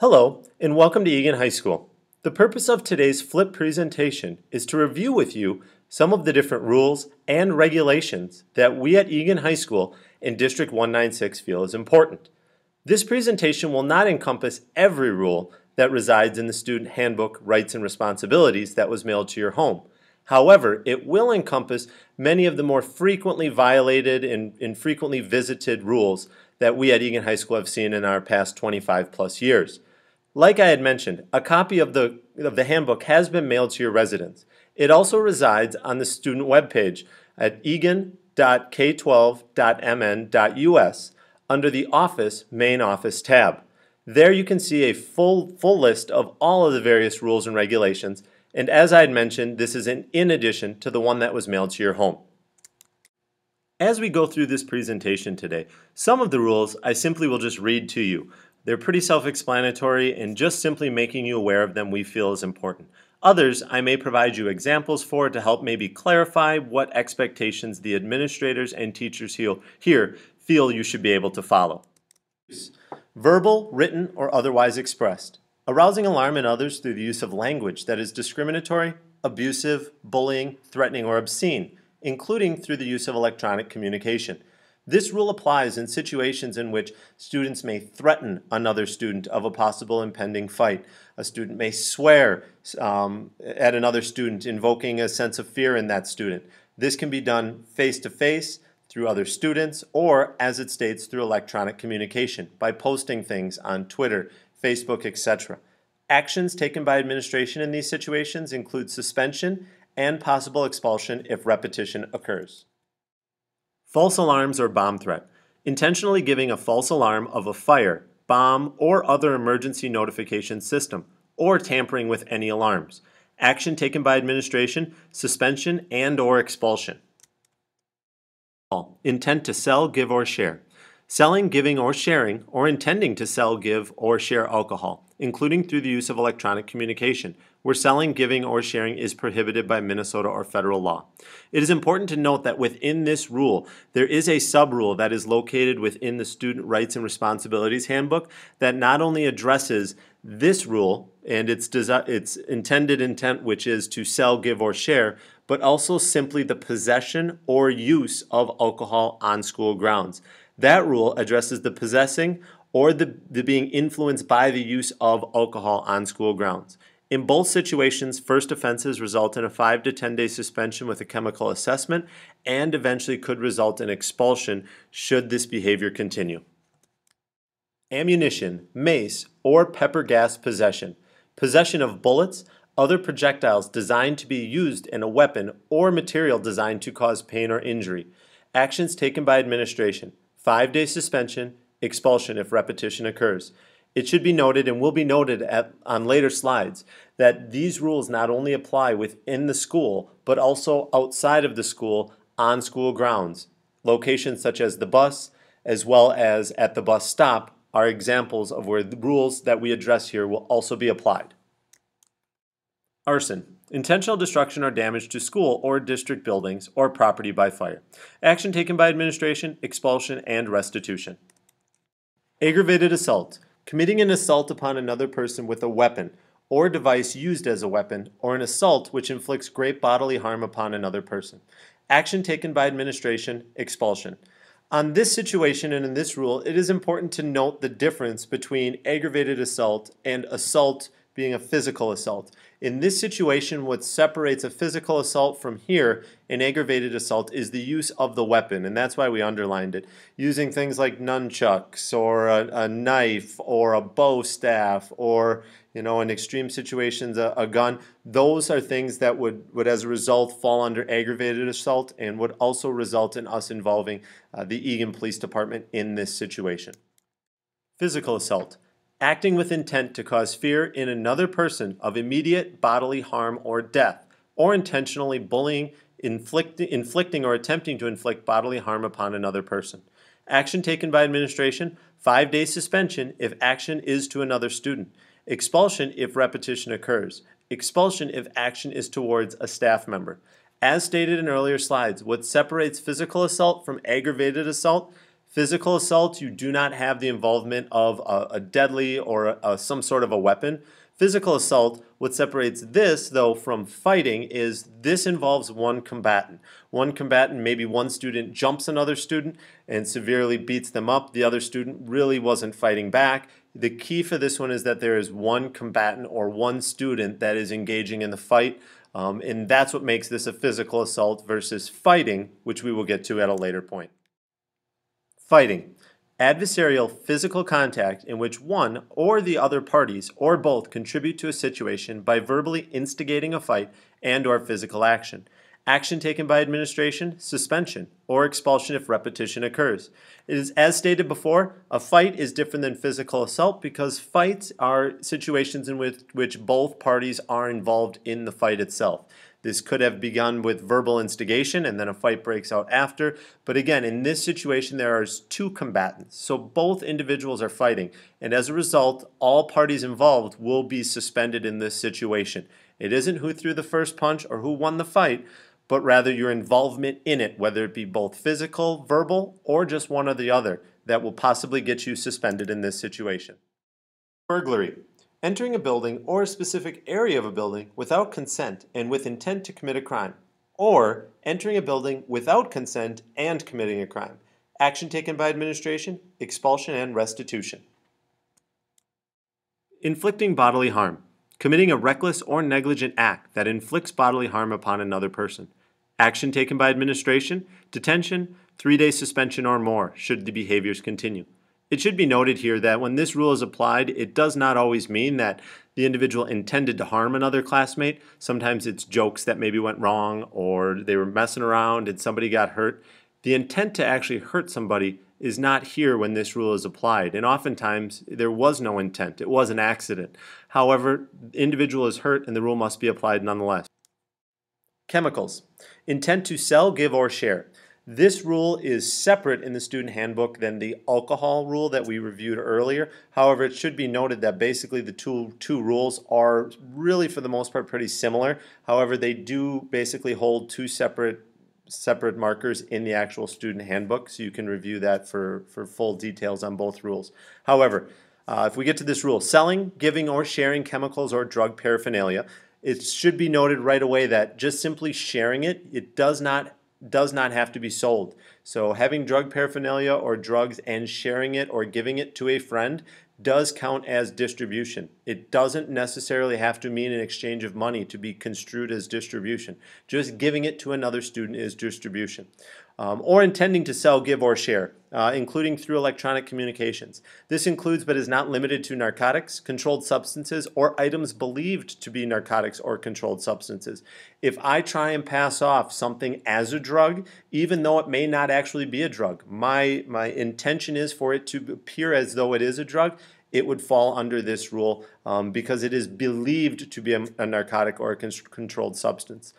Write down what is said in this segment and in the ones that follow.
Hello, and welcome to Egan High School. The purpose of today's flip presentation is to review with you some of the different rules and regulations that we at Egan High School in District 196 feel is important. This presentation will not encompass every rule that resides in the Student Handbook Rights and Responsibilities that was mailed to your home. However, it will encompass many of the more frequently violated and frequently visited rules that we at Egan High School have seen in our past 25 plus years. Like I had mentioned, a copy of the handbook has been mailed to your residence. It also resides on the student webpage at egan.k12.mn.us under the Main Office tab. There you can see a full list of all of the various rules and regulations, and as I had mentioned, this is in addition to the one that was mailed to your home. As we go through this presentation today, some of the rules I simply will just read to you. They're pretty self-explanatory, and just simply making you aware of them we feel is important. Others I may provide you examples for to help maybe clarify what expectations the administrators and teachers here feel you should be able to follow. Verbal, written, or otherwise expressed. Arousing alarm in others through the use of language that is discriminatory, abusive, bullying, threatening, or obscene, including through the use of electronic communication. This rule applies in situations in which students may threaten another student of a possible impending fight. A student may swear at another student, invoking a sense of fear in that student. This can be done face-to-face, through other students, or, as it states, through electronic communication, by posting things on Twitter, Facebook, etc. Actions taken by administration in these situations include suspension and possible expulsion if repetition occurs. False alarms or bomb threat. Intentionally giving a false alarm of a fire, bomb, or other emergency notification system, or tampering with any alarms. Action taken by administration, suspension and/or expulsion. Intent to sell, give, or share. Selling, giving, or sharing, or intending to sell, give, or share alcohol, including through the use of electronic communication, where selling, giving, or sharing is prohibited by Minnesota or federal law. It is important to note that within this rule, there is a sub-rule that is located within the Student Rights and Responsibilities Handbook that not only addresses this rule and its intended intent, which is to sell, give, or share, but also simply the possession or use of alcohol on school grounds. That rule addresses the possessing or the being influenced by the use of alcohol on school grounds. In both situations, first offenses result in a 5 to 10 day suspension with a chemical assessment and eventually could result in expulsion should this behavior continue. Ammunition, mace, or pepper gas possession. Possession of bullets, other projectiles designed to be used in a weapon or material designed to cause pain or injury. Actions taken by administration. 5-day suspension, expulsion if repetition occurs. It should be noted and will be noted on later slides that these rules not only apply within the school but also outside of the school on school grounds. Locations such as the bus as well as at the bus stop are examples of where the rules that we address here will also be applied. Arson. Intentional destruction or damage to school or district buildings or property by fire. Action taken by administration, expulsion, and restitution. Aggravated assault. Committing an assault upon another person with a weapon or device used as a weapon, or an assault which inflicts great bodily harm upon another person. Action taken by administration, expulsion. On this situation and in this rule, it is important to note the difference between aggravated assault and assault being a physical assault. In this situation, what separates a physical assault from here, an aggravated assault, is the use of the weapon, and that's why we underlined it. Using things like nunchucks, or a knife, or a bow staff, or, in extreme situations, a gun. Those are things that would as a result fall under aggravated assault and would also result in us involving the Egan Police Department in this situation. Physical assault. Acting with intent to cause fear in another person of immediate bodily harm or death, or intentionally bullying, inflicting or attempting to inflict bodily harm upon another person. Action taken by administration, 5-day suspension if action is to another student. Expulsion if repetition occurs. Expulsion if action is towards a staff member. As stated in earlier slides, what separates physical assault from aggravated assault Physical assault, you do not have the involvement of a deadly or some sort of a weapon. Physical assault, what separates this, though, from fighting is this involves one combatant. One combatant, maybe one student jumps another student and severely beats them up. The other student really wasn't fighting back. The key for this one is that there is one combatant or one student that is engaging in the fight, and that's what makes this a physical assault versus fighting, which we will get to at a later point. Fighting. Adversarial physical contact in which one or the other parties or both contribute to a situation by verbally instigating a fight and/or physical action. Action taken by administration, suspension, or expulsion if repetition occurs. It is, as stated before, a fight is different than physical assault because fights are situations in which both parties are involved in the fight itself. This could have begun with verbal instigation and then a fight breaks out after. But again, in this situation, there are two combatants. So both individuals are fighting. And as a result, all parties involved will be suspended in this situation. It isn't who threw the first punch or who won the fight, but rather your involvement in it, whether it be both physical, verbal, or just one or the other, that will possibly get you suspended in this situation. Burglary. Entering a building or a specific area of a building without consent and with intent to commit a crime, or entering a building without consent and committing a crime. Action taken by administration, expulsion, and restitution. Inflicting bodily harm. Committing a reckless or negligent act that inflicts bodily harm upon another person. Action taken by administration, detention, 3-day suspension or more should the behaviors continue. It should be noted here that when this rule is applied, it does not always mean that the individual intended to harm another classmate. Sometimes it's jokes that maybe went wrong or they were messing around and somebody got hurt. The intent to actually hurt somebody is not here when this rule is applied, and oftentimes there was no intent. It was an accident. However, the individual is hurt and the rule must be applied nonetheless. Chemicals. Intent to sell, give, or share. This rule is separate in the student handbook than the alcohol rule that we reviewed earlier. However, it should be noted that basically the two rules are really for the most part pretty similar. However, they do basically hold two separate markers in the actual student handbook, so you can review that for full details on both rules. However, if we get to this rule, selling, giving, or sharing chemicals or drug paraphernalia, it should be noted right away that just simply sharing it does not have to be sold. So having drug paraphernalia or drugs and sharing it or giving it to a friend does count as distribution. It doesn't necessarily have to mean an exchange of money to be construed as distribution. Just giving it to another student is distribution. Or intending to sell, give, or share, including through electronic communications. This includes but is not limited to narcotics, controlled substances, or items believed to be narcotics or controlled substances. If I try and pass off something as a drug, even though it may not actually be a drug, my intention is for it to appear as though it is a drug, it would fall under this rule because it is believed to be a narcotic or a controlled substance.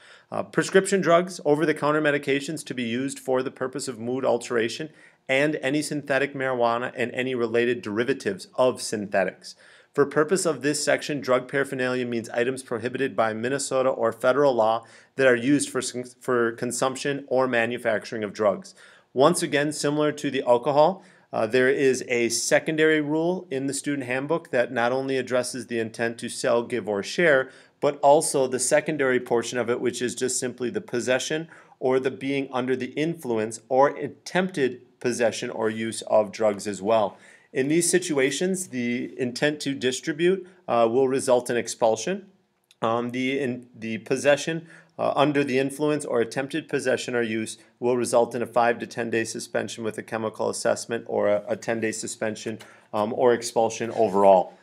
Prescription drugs, over-the-counter medications to be used for the purpose of mood alteration, and any synthetic marijuana and any related derivatives of synthetics. For purpose of this section, drug paraphernalia means items prohibited by Minnesota or federal law that are used for consumption or manufacturing of drugs. Once again, similar to the alcohol, there is a secondary rule in the student handbook that not only addresses the intent to sell, give, or share, but also the secondary portion of it, which is just simply the possession or the being under the influence or attempted possession or use of drugs as well. In these situations, the intent to distribute will result in expulsion. The possession under the influence or attempted possession or use will result in a 5 to 10 day suspension with a chemical assessment or a 10-day suspension or expulsion overall.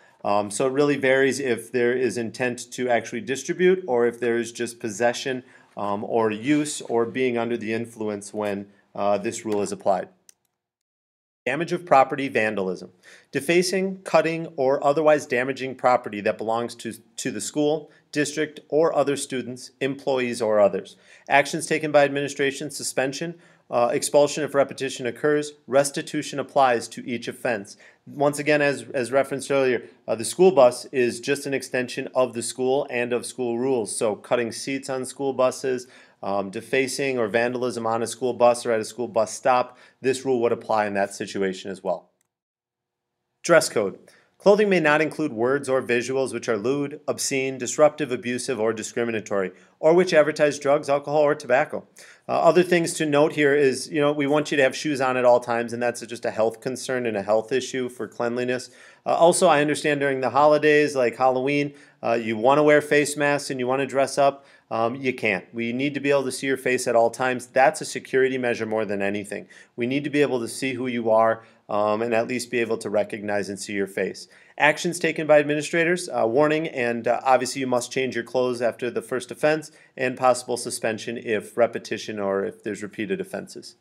So it really varies if there is intent to actually distribute or if there is just possession or use or being under the influence when this rule is applied. Damage of property, vandalism. Defacing, cutting, or otherwise damaging property that belongs to the school, district, or other students, employees, or others. Actions taken by administration, suspension, expulsion if repetition occurs, restitution applies to each offense. Once again, as referenced earlier, the school bus is just an extension of the school and of school rules. So cutting seats on school buses, defacing or vandalism on a school bus or at a school bus stop, this rule would apply in that situation as well. Dress code. Clothing may not include words or visuals which are lewd, obscene, disruptive, abusive, or discriminatory, or which advertise drugs, alcohol, or tobacco. Other things to note here is, we want you to have shoes on at all times, and that's just a health concern and a health issue for cleanliness. Also, I understand during the holidays like Halloween, you want to wear face masks and you want to dress up. You can't. We need to be able to see your face at all times. That's a security measure more than anything. We need to be able to see who you are and at least be able to recognize and see your face. Actions taken by administrators, warning, and obviously you must change your clothes after the first offense, and possible suspension if repetition or if there's repeated offenses.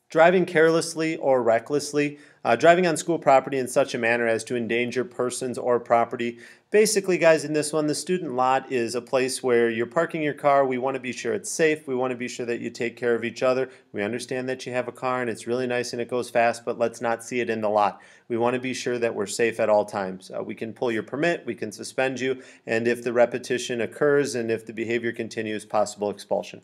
Driving carelessly or recklessly, driving on school property in such a manner as to endanger persons or property. Basically, guys, in this one, the student lot is a place where you're parking your car. We want to be sure it's safe. We want to be sure that you take care of each other. We understand that you have a car and it's really nice and it goes fast, but let's not see it in the lot. We want to be sure that we're safe at all times. We can pull your permit, we can suspend you, and if the repetition occurs and if the behavior continues, possible expulsion.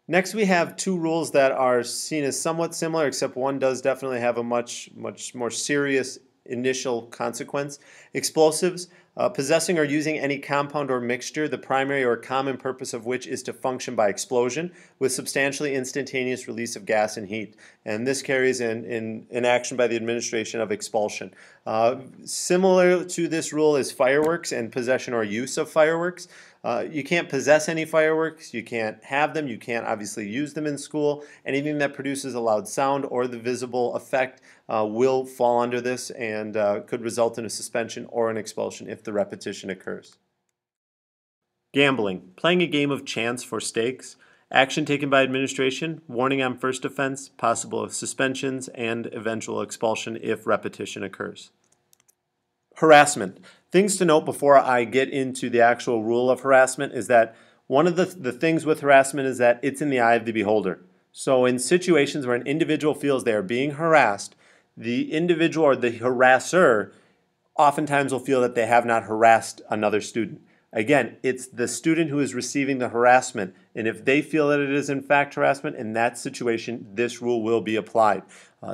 Next, we have two rules that are seen as somewhat similar, except one does definitely have a much more serious initial consequence. Explosives, possessing or using any compound or mixture, the primary or common purpose of which is to function by explosion with substantially instantaneous release of gas and heat. And this carries in action by the administration of expulsion. Similar to this rule is fireworks and possession or use of fireworks. You can't possess any fireworks, you can't have them, you can't obviously use them in school. Anything that produces a loud sound or the visible effect will fall under this and could result in a suspension or an expulsion if the repetition occurs. Gambling, playing a game of chance for stakes. Action taken by administration, warning on first offense, possible suspensions, and eventual expulsion if repetition occurs. Harassment. Things to note before I get into the actual rule of harassment is that one of the things with harassment is that it's in the eye of the beholder. So in situations where an individual feels they are being harassed, the individual or the harasser oftentimes will feel that they have not harassed another student. Again, it's the student who is receiving the harassment, and if they feel that it is in fact harassment, in that situation, this rule will be applied.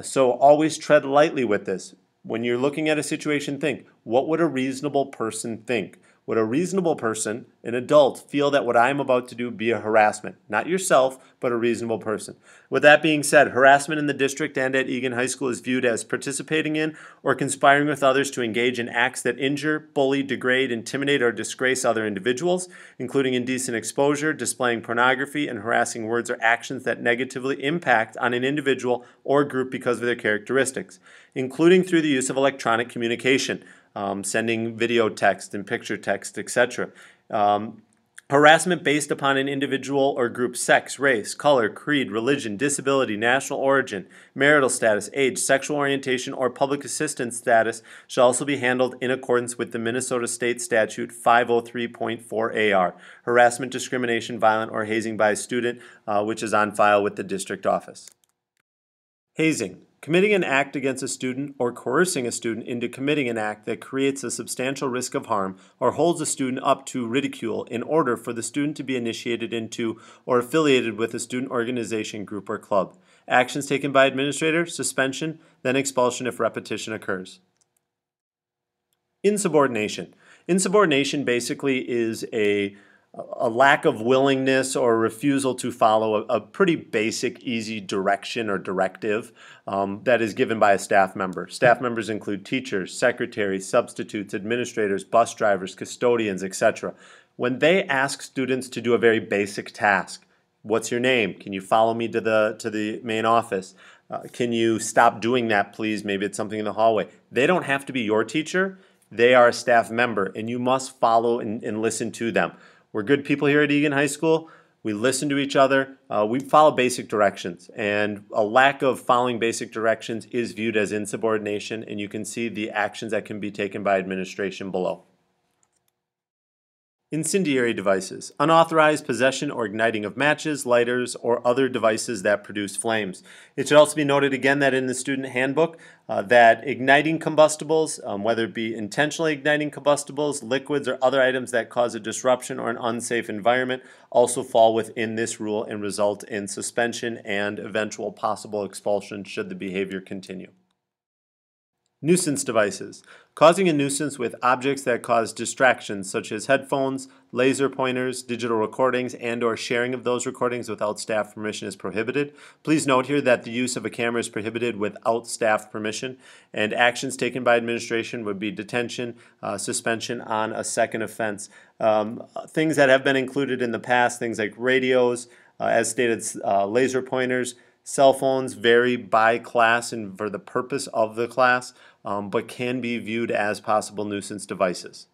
So always tread lightly with this. When you're looking at a situation, think, what would a reasonable person think? Would a reasonable person, an adult, feel that what I'm about to do be a harassment? Not yourself, but a reasonable person. With that being said, harassment in the district and at Egan High School is viewed as participating in or conspiring with others to engage in acts that injure, bully, degrade, intimidate, or disgrace other individuals, including indecent exposure, displaying pornography, and harassing words or actions that negatively impact on an individual or group because of their characteristics, including through the use of electronic communication. Sending video text and picture text, etc. Harassment based upon an individual or group's sex, race, color, creed, religion, disability, national origin, marital status, age, sexual orientation, or public assistance status shall also be handled in accordance with the Minnesota State Statute 503.4 AR, harassment, discrimination, violent, or hazing by a student, which is on file with the district office. Hazing. Committing an act against a student or coercing a student into committing an act that creates a substantial risk of harm or holds a student up to ridicule in order for the student to be initiated into or affiliated with a student organization, group, or club. Actions taken by administrator, suspension, then expulsion if repetition occurs. Insubordination. Insubordination basically is a lack of willingness or refusal to follow a pretty basic, easy direction or directive that is given by a staff member. Staff members include teachers, secretaries, substitutes, administrators, bus drivers, custodians, etc. When they ask students to do a very basic task, what's your name? Can you follow me to the main office? Can you stop doing that, please? Maybe it's something in the hallway. They don't have to be your teacher. They are a staff member, and you must follow and listen to them. We're good people here at Egan High School. We listen to each other. We follow basic directions. And a lack of following basic directions is viewed as insubordination, and you can see the actions that can be taken by administration below. Incendiary devices, unauthorized possession or igniting of matches, lighters, or other devices that produce flames. It should also be noted again that in the student handbook that igniting combustibles, whether it be intentionally igniting combustibles, liquids, or other items that cause a disruption or an unsafe environment also fall within this rule and result in suspension and eventual possible expulsion should the behavior continue. Nuisance devices, causing a nuisance with objects that cause distractions such as headphones, laser pointers, digital recordings, and or sharing of those recordings without staff permission is prohibited. Please note here that the use of a camera is prohibited without staff permission, and actions taken by administration would be detention, suspension on a second offense. Things that have been included in the past, things like radios, as stated, laser pointers, cell phones vary by class and for the purpose of the class, but can be viewed as possible nuisance devices.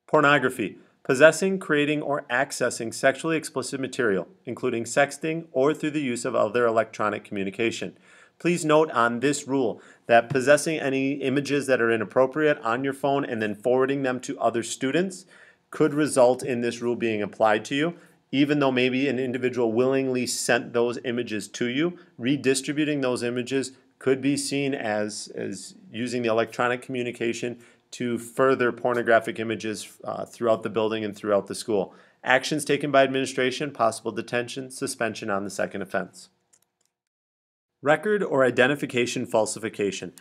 Pornography, possessing, creating, or accessing sexually explicit material, including sexting or through the use of other electronic communication. Please note on this rule that possessing any images that are inappropriate on your phone and then forwarding them to other students could result in this rule being applied to you. Even though maybe an individual willingly sent those images to you, redistributing those images could be seen as using the electronic communication to further pornographic images throughout the building and throughout the school. Actions taken by administration, possible detention, suspension on the second offense. Record or identification falsification.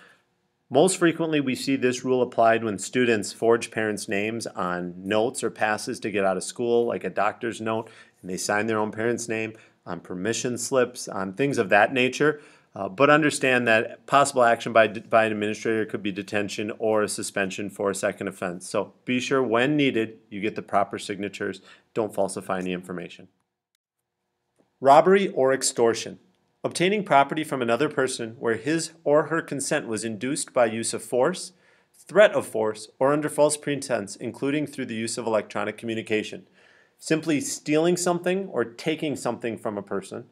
Most frequently, we see this rule applied when students forge parents' names on notes or passes to get out of school, like a doctor's note, and they sign their own parent's name on permission slips, on things of that nature. But understand that possible action by an administrator could be detention or a suspension for a second offense. So be sure when needed, you get the proper signatures. Don't falsify any information. Robbery or extortion. Obtaining property from another person where his or her consent was induced by use of force, threat of force, or under false pretense, including through the use of electronic communication. Simply stealing something or taking something from a person,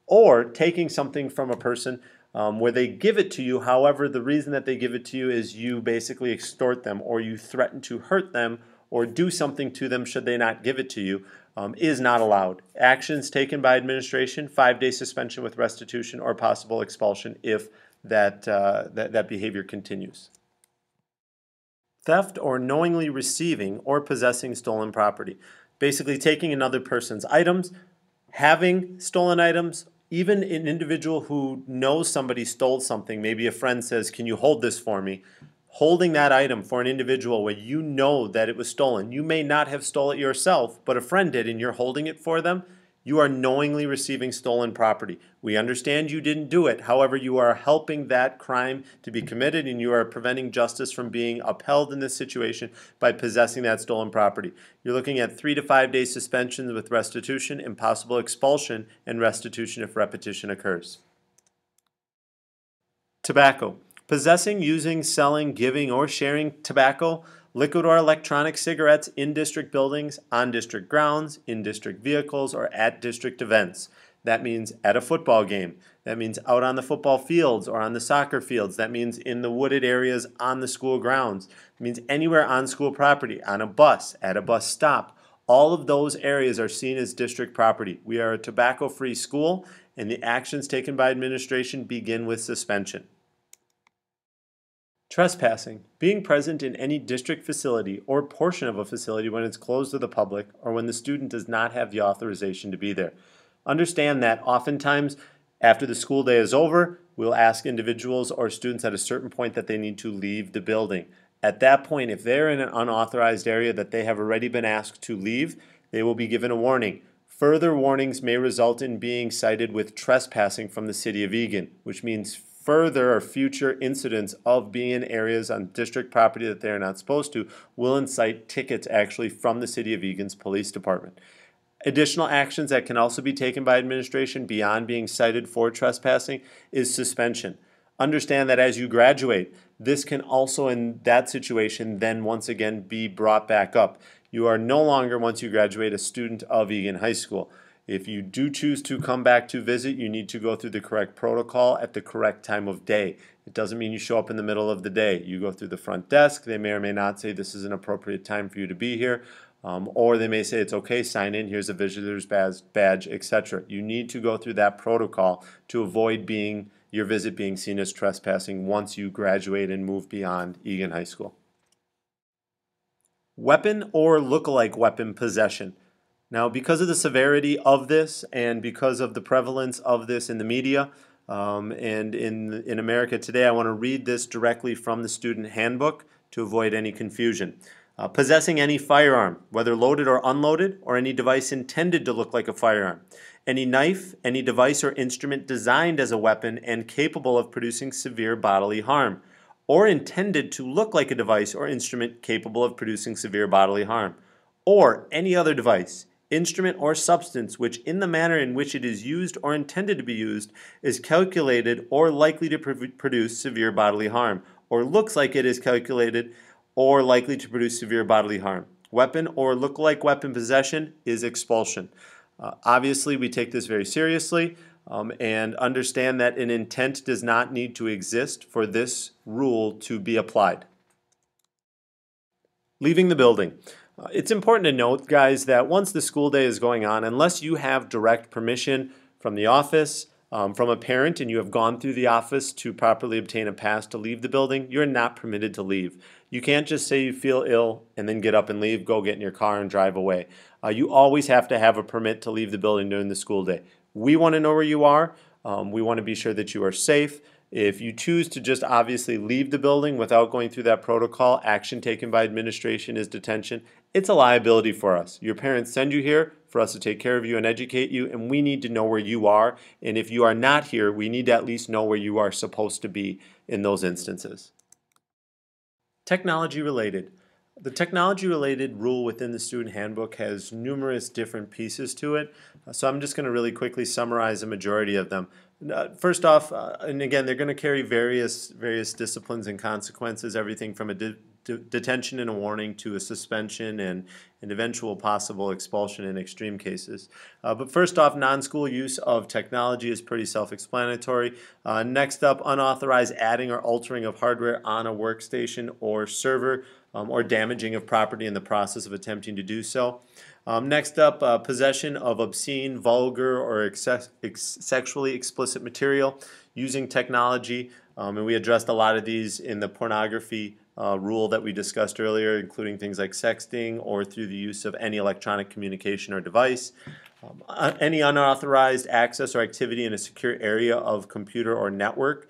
or taking something from a person where they give it to you, however, the reason that they give it to you is you basically extort them or you threaten to hurt them or do something to them should they not give it to you, is not allowed. Actions taken by administration, 5-day suspension with restitution or possible expulsion if that behavior continues. Theft or knowingly receiving or possessing stolen property. Basically taking another person's items, having stolen items, even an individual who knows somebody stole something, maybe a friend says, "Can you hold this for me?" Holding that item for an individual when you know that it was stolen. You may not have stolen it yourself, but a friend did and you're holding it for them. You are knowingly receiving stolen property. We understand you didn't do it. However, you are helping that crime to be committed and you are preventing justice from being upheld in this situation by possessing that stolen property. You're looking at 3 to 5 day suspensions with restitution and possible expulsion and restitution if repetition occurs. Tobacco. Possessing, using, selling, giving, or sharing tobacco, liquid or electronic cigarettes in district buildings, on district grounds, in district vehicles, or at district events. That means at a football game. That means out on the football fields or on the soccer fields. That means in the wooded areas on the school grounds. It means anywhere on school property, on a bus, at a bus stop. All of those areas are seen as district property. We are a tobacco-free school, and the actions taken by administration begin with suspension. Trespassing, being present in any district facility or portion of a facility when it's closed to the public or when the student does not have the authorization to be there. Understand that oftentimes after the school day is over, we'll ask individuals or students at a certain point that they need to leave the building. At that point, if they're in an unauthorized area that they have already been asked to leave, they will be given a warning. Further warnings may result in being cited with trespassing from the City of Eagan, which means further or future incidents of being in areas on district property that they're not supposed to will incite tickets actually from the City of Eagan's Police Department. Additional actions that can also be taken by administration beyond being cited for trespassing is suspension. Understand that as you graduate, this can also in that situation then once again be brought back up. You are no longer, once you graduate, a student of Eagan High School. If you do choose to come back to visit, you need to go through the correct protocol at the correct time of day. It doesn't mean you show up in the middle of the day. You go through the front desk. They may or may not say this is an appropriate time for you to be here. Or they may say it's okay, sign in, here's a visitor's badge, etc. You need to go through that protocol to avoid your visit being seen as trespassing once you graduate and move beyond Egan High School. Weapon or look-alike weapon possession. Now, because of the severity of this and because of the prevalence of this in the media and in America today, I want to read this directly from the student handbook to avoid any confusion. Possessing any firearm, whether loaded or unloaded, or any device intended to look like a firearm. Any knife, any device or instrument designed as a weapon and capable of producing severe bodily harm, or intended to look like a device or instrument capable of producing severe bodily harm, or any other device, instrument, or substance which in the manner in which it is used or intended to be used is calculated or likely to produce severe bodily harm, or looks like it is calculated or likely to produce severe bodily harm. Weapon or look-alike weapon possession is expulsion. Obviously, we take this very seriously and understand that an intent does not need to exist for this rule to be applied. Leaving the building. It's important to note, guys, that once the school day is going on, unless you have direct permission from the office, from a parent, and you have gone through the office to properly obtain a pass to leave the building, you're not permitted to leave. You can't just say you feel ill and then get up and leave, go get in your car and drive away. You always have to have a permit to leave the building during the school day. We want to know where you are. We want to be sure that you are safe. If you choose to just obviously leave the building without going through that protocol, action taken by administration is detention. It's a liability for us. Your parents send you here for us to take care of you and educate you, and we need to know where you are. And if you are not here, we need to at least know where you are supposed to be in those instances. Technology related. The technology related rule within the student handbook has numerous different pieces to it, so I'm just going to really quickly summarize a majority of them. First off, and again, they're going to carry various disciplines and consequences, everything from a detention and a warning to a suspension and an eventual possible expulsion in extreme cases. But first off, non-school use of technology is pretty self-explanatory. Next up, unauthorized adding or altering of hardware on a workstation or server, or damaging of property in the process of attempting to do so. Next up, possession of obscene, vulgar, or sexually explicit material using technology. And we addressed a lot of these in the pornography rule that we discussed earlier, including things like sexting or through the use of any electronic communication or device. Any unauthorized access or activity in a secure area of computer or network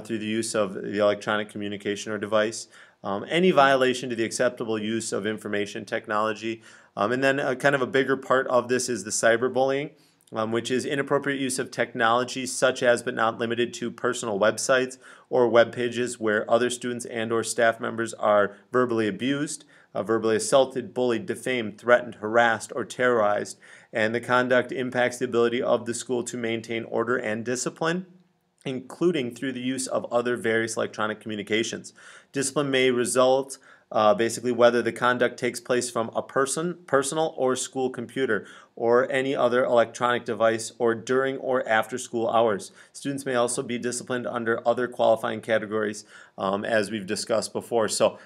through the use of the electronic communication or device. Any violation to the acceptable use of information technology. And then kind of a bigger part of this is the cyberbullying, which is inappropriate use of technology such as but not limited to personal websites or web pages where other students and or staff members are verbally abused, verbally assaulted, bullied, defamed, threatened, harassed, or terrorized, and the conduct impacts the ability of the school to maintain order and discipline, including through the use of other various electronic communications. Discipline may result basically whether the conduct takes place from a personal or school computer or any other electronic device or during or after school hours. Students may also be disciplined under other qualifying categories as we've discussed before. So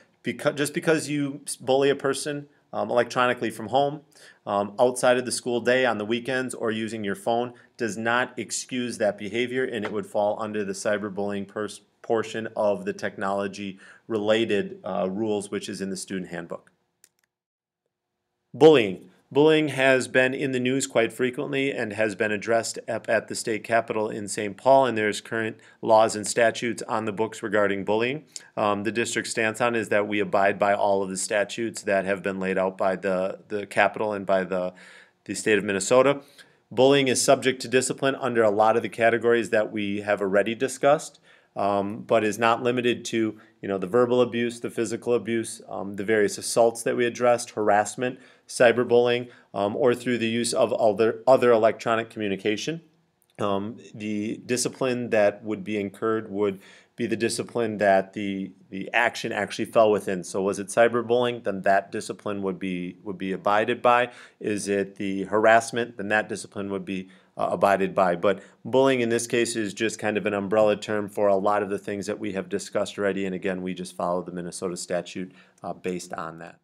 just because you bully a person electronically from home, outside of the school day, on the weekends, or using your phone does not excuse that behavior, and it would fall under the cyberbullying portion of the technology-related rules, which is in the student handbook. Bullying. Bullying has been in the news quite frequently and has been addressed at the state capitol in St. Paul, and there's current laws and statutes on the books regarding bullying. The district's stance on is that we abide by all of the statutes that have been laid out by the capitol and by the state of Minnesota. Bullying is subject to discipline under a lot of the categories that we have already discussed, but is not limited to the verbal abuse, the physical abuse, the various assaults that we addressed, harassment, cyberbullying, or through the use of other electronic communication. The discipline that would be incurred would be the discipline that the action actually fell within. So was it cyberbullying? Then that discipline would be abided by. Is it the harassment? Then that discipline would be abided by. But bullying in this case is just kind of an umbrella term for a lot of the things that we have discussed already. And again, we just follow the Minnesota statute based on that.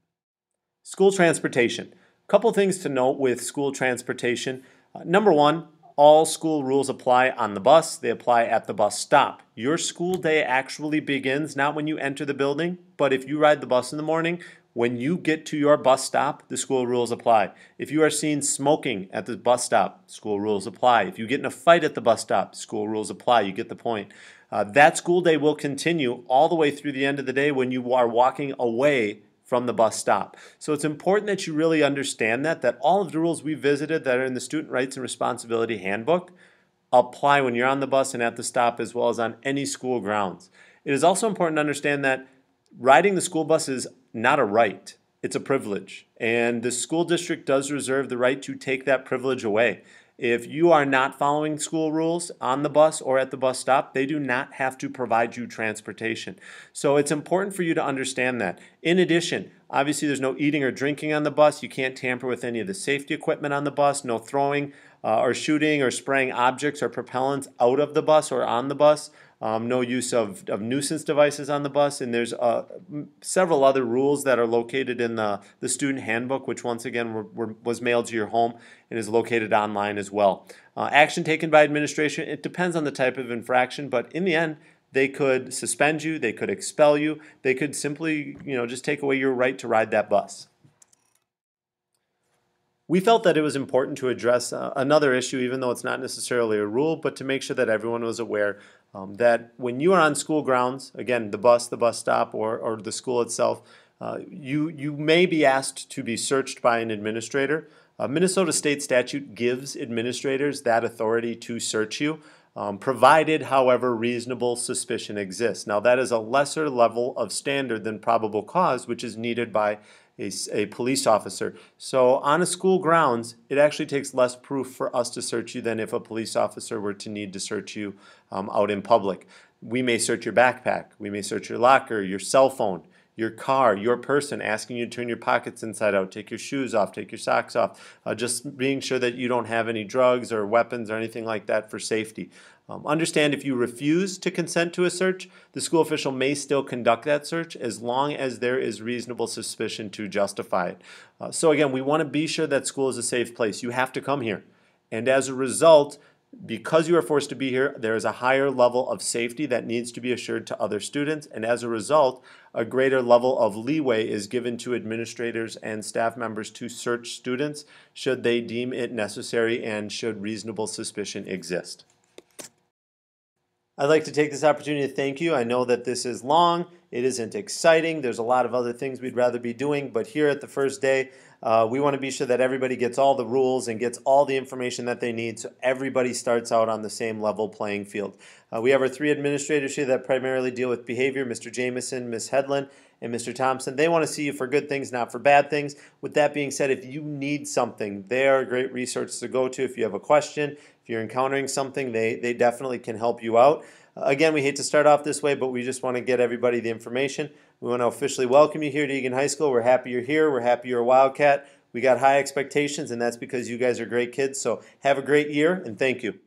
School transportation. A couple things to note with school transportation. Number one, all school rules apply on the bus. They apply at the bus stop. Your school day actually begins not when you enter the building, but if you ride the bus in the morning, when you get to your bus stop, the school rules apply. If you are seen smoking at the bus stop, school rules apply. If you get in a fight at the bus stop, school rules apply. You get the point. That school day will continue all the way through the end of the day when you are walking away from the bus stop. So it's important that you really understand that all of the rules we visited that are in the Student Rights and Responsibility Handbook apply when you're on the bus and at the stop as well as on any school grounds. It is also important to understand that riding the school bus is not a right, it's a privilege. And the school district does reserve the right to take that privilege away. If you are not following school rules on the bus or at the bus stop, they do not have to provide you transportation. So it's important for you to understand that. In addition, obviously there's no eating or drinking on the bus. You can't tamper with any of the safety equipment on the bus. No throwing or shooting or spraying objects or propellants out of the bus or on the bus. No use of nuisance devices on the bus, and there's several other rules that are located in the student handbook, which once again was mailed to your home and is located online as well. Action taken by administration, it depends on the type of infraction, but in the end, they could suspend you, they could expel you, they could simply just take away your right to ride that bus. We felt that it was important to address another issue, even though it's not necessarily a rule, but to make sure that everyone was aware that when you are on school grounds, again, the bus stop, or the school itself, you may be asked to be searched by an administrator. Minnesota state statute gives administrators that authority to search you, provided, however, reasonable suspicion exists. Now, that is a lesser level of standard than probable cause, which is needed by a police officer. So on a school grounds, it actually takes less proof for us to search you than if a police officer were to need to search you out in public. We may search your backpack, we may search your locker, your cell phone, your car, your person, asking you to turn your pockets inside out, take your shoes off, take your socks off, just being sure that you don't have any drugs or weapons or anything like that for safety. Understand if you refuse to consent to a search, the school official may still conduct that search as long as there is reasonable suspicion to justify it. So again, we want to be sure that school is a safe place. You have to come here. And as a result, because you are forced to be here, there is a higher level of safety that needs to be assured to other students, and as a result, a greater level of leeway is given to administrators and staff members to search students should they deem it necessary and should reasonable suspicion exist. I'd like to take this opportunity to thank you. I know that this is long, it isn't exciting, there's a lot of other things we'd rather be doing, but here at the first day, we want to be sure that everybody gets all the rules and gets all the information that they need so everybody starts out on the same level playing field. We have our three administrators here that primarily deal with behavior, Mr. Jameson, Ms. Hedlund, and Mr. Thompson. They want to see you for good things, not for bad things. With that being said, if you need something, they are a great resource to go to. If you have a question, if you're encountering something, they definitely can help you out. Again, we hate to start off this way, but we just want to get everybody the information. We want to officially welcome you here to Eagan High School. We're happy you're here. We're happy you're a Wildcat. We got high expectations, and that's because you guys are great kids. So have a great year, and thank you.